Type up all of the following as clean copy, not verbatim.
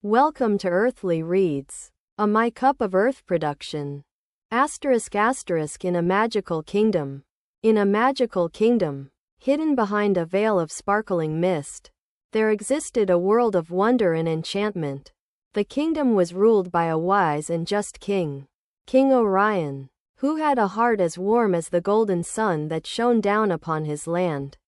Welcome to Earthly Reads, a My Cup of Earth production. In a magical kingdom. In a magical kingdom, hidden behind a veil of sparkling mist, there existed a world of wonder and enchantment. The kingdom was ruled by a wise and just king, King Orion, who had a heart as warm as the golden sun that shone down upon his land.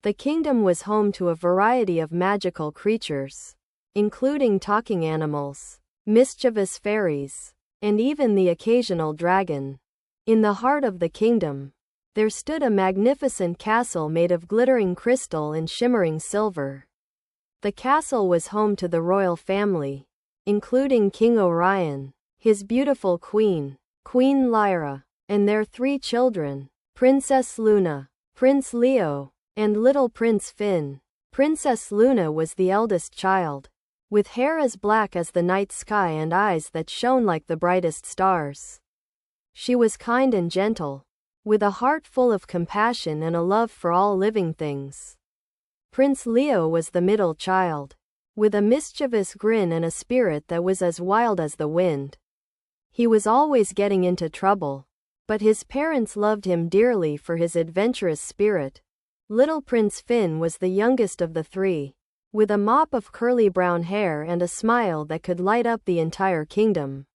The kingdom was home to a variety of magical creatures, including talking animals, mischievous fairies, and even the occasional dragon. In the heart of the kingdom, there stood a magnificent castle made of glittering crystal and shimmering silver. The castle was home to the royal family, including King Orion, his beautiful queen, Queen Lyra, and their 3 children, Princess Luna, Prince Leo, and little Prince Finn. Princess Luna was the eldest child, with hair as black as the night sky and eyes that shone like the brightest stars. She was kind and gentle, with a heart full of compassion and a love for all living things. Prince Leo was the middle child, with a mischievous grin and a spirit that was as wild as the wind. He was always getting into trouble, but his parents loved him dearly for his adventurous spirit. Little Prince Finn was the youngest of the 3, with a mop of curly brown hair and a smile that could light up the entire kingdom.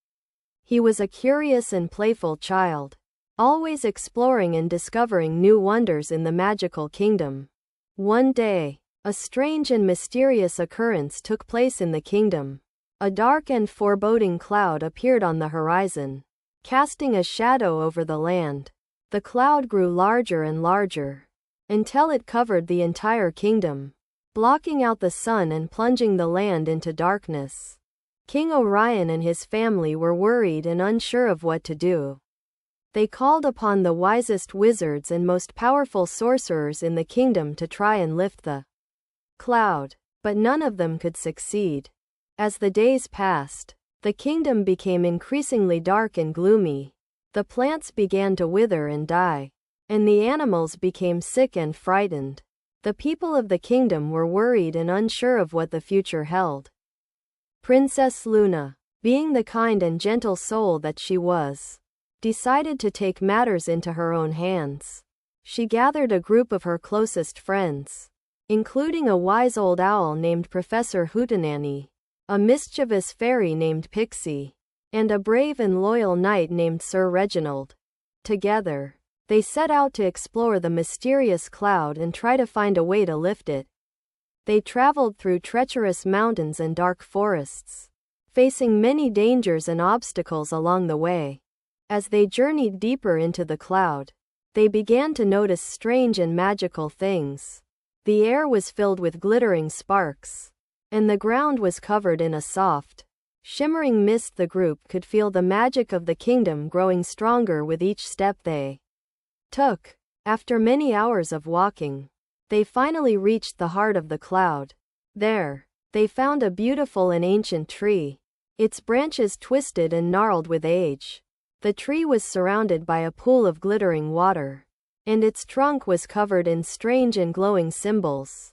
He was a curious and playful child, always exploring and discovering new wonders in the magical kingdom. One day, a strange and mysterious occurrence took place in the kingdom. A dark and foreboding cloud appeared on the horizon, casting a shadow over the land. The cloud grew larger and larger, until it covered the entire kingdom, blocking out the sun and plunging the land into darkness. King Orion and his family were worried and unsure of what to do. They called upon the wisest wizards and most powerful sorcerers in the kingdom to try and lift the cloud, but none of them could succeed. As the days passed, the kingdom became increasingly dark and gloomy. The plants began to wither and die, and the animals became sick and frightened. The people of the kingdom were worried and unsure of what the future held. Princess Luna, being the kind and gentle soul that she was, decided to take matters into her own hands. She gathered a group of her closest friends, including a wise old owl named Professor Hootenanny, a mischievous fairy named Pixie, and a brave and loyal knight named Sir Reginald. Together, they set out to explore the mysterious cloud and try to find a way to lift it. They traveled through treacherous mountains and dark forests, facing many dangers and obstacles along the way. As they journeyed deeper into the cloud, they began to notice strange and magical things. The air was filled with glittering sparks, and the ground was covered in a soft, shimmering mist. The group could feel the magic of the kingdom growing stronger with each step they took. After many hours of walking, they finally reached the heart of the cloud. There, they found a beautiful and ancient tree, its branches twisted and gnarled with age. The tree was surrounded by a pool of glittering water, and its trunk was covered in strange and glowing symbols.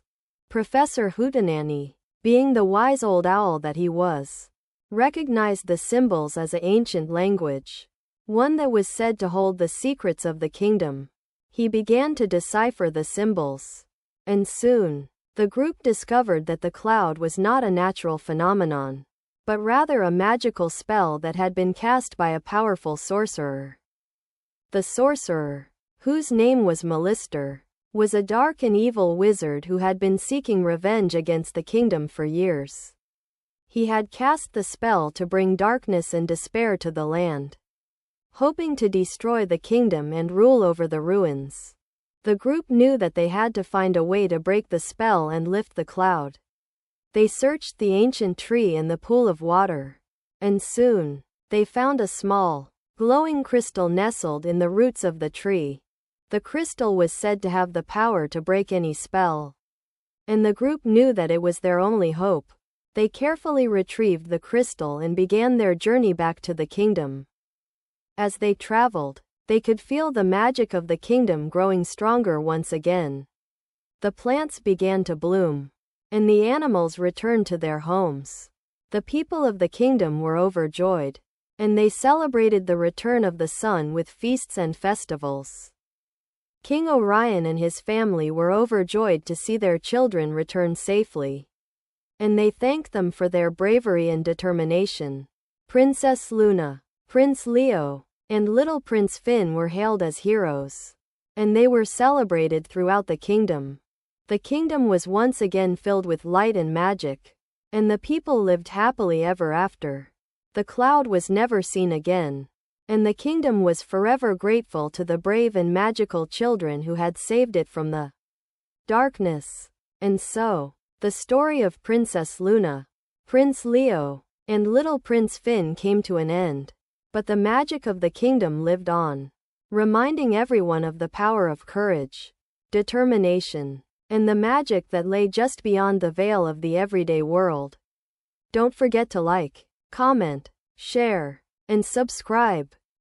Professor Hootenanny, being the wise old owl that he was, recognized the symbols as an ancient language, one that was said to hold the secrets of the kingdom. He began to decipher the symbols, and soon, the group discovered that the cloud was not a natural phenomenon, but rather a magical spell that had been cast by a powerful sorcerer. The sorcerer, whose name was Melister, was a dark and evil wizard who had been seeking revenge against the kingdom for years. He had cast the spell to bring darkness and despair to the land, hoping to destroy the kingdom and rule over the ruins. The group knew that they had to find a way to break the spell and lift the cloud. They searched the ancient tree and the pool of water, and soon, they found a small, glowing crystal nestled in the roots of the tree. The crystal was said to have the power to break any spell, and the group knew that it was their only hope. They carefully retrieved the crystal and began their journey back to the kingdom. As they traveled, they could feel the magic of the kingdom growing stronger once again. The plants began to bloom, and the animals returned to their homes. The people of the kingdom were overjoyed, and they celebrated the return of the sun with feasts and festivals. King Orion and his family were overjoyed to see their children return safely, and they thanked them for their bravery and determination. Princess Luna, Prince Leo, and little Prince Finn were hailed as heroes, and they were celebrated throughout the kingdom. The kingdom was once again filled with light and magic, and the people lived happily ever after. The cloud was never seen again, and the kingdom was forever grateful to the brave and magical children who had saved it from the darkness. And so, the story of Princess Luna, Prince Leo, and little Prince Finn came to an end. But the magic of the kingdom lived on, reminding everyone of the power of courage, determination, and the magic that lay just beyond the veil of the everyday world. Don't forget to like, comment, share, and subscribe.